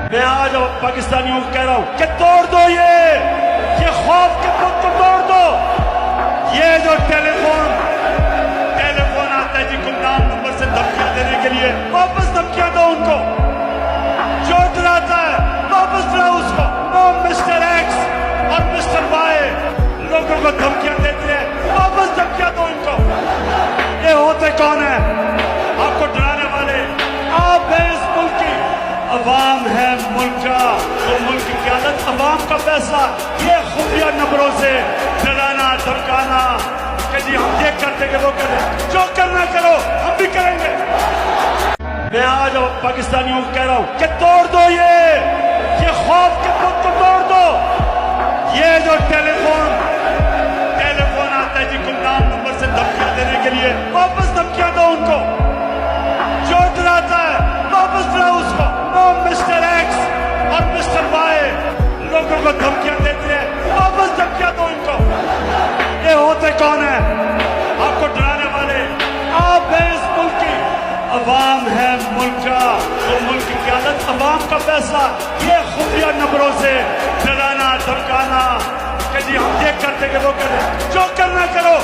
मैं आज पाकिस्तानियों को कह रहा हूं कि तोड़ दो ये खौफ के पुत को तोड़ दो। ये जो टेलीफोन आता है जी गुमनाम नंबर से धमकियां देने के लिए, वापस धमकियां दो उनको। जो डराता है वापस डराओ उसको। वो मिस्टर एक्स और मिस्टर वाई लोगों को धमकियां देते हैं, वापस धमकियां दो इनको। ये होते कौन है आपको डराने वाले? आप हैं इस मुल्क की अवाम है, मुल्क का तो मुल्क की क्यादत, अवाम का फैसला। ये खुफिया नंबरों से डराना धमकाना कि जी हम ये कर देंगे वो कर देंगे, जो करना करो हम भी करेंगे। मैं आज पाकिस्तानियों को कह रहा हूं कि तोड़ दो ये खौफ के पुत को तोड़ दो। ये जो टेलीफोन आता है जी गुमनाम नंबर से धमकियां देने के लिए, वापस धमकियां दो उनको। जो डराता है वापस डराओ उसको। वो मिस्टर एक्स और मिस्टर वाई लोगों को धमकियां देते हैं, वापस धमकियां दो इनको। ये होते कौन है आपको डराने वाले? आप हैं इस मुल्क की अवाम है, मुल्क का तो मुल्क की क्यादत, अवाम का फैसला। ये खुफिया नंबरों से डराना धमकाना कि जी हम ये कर देंगे वो कर देंगे, जो करना करो।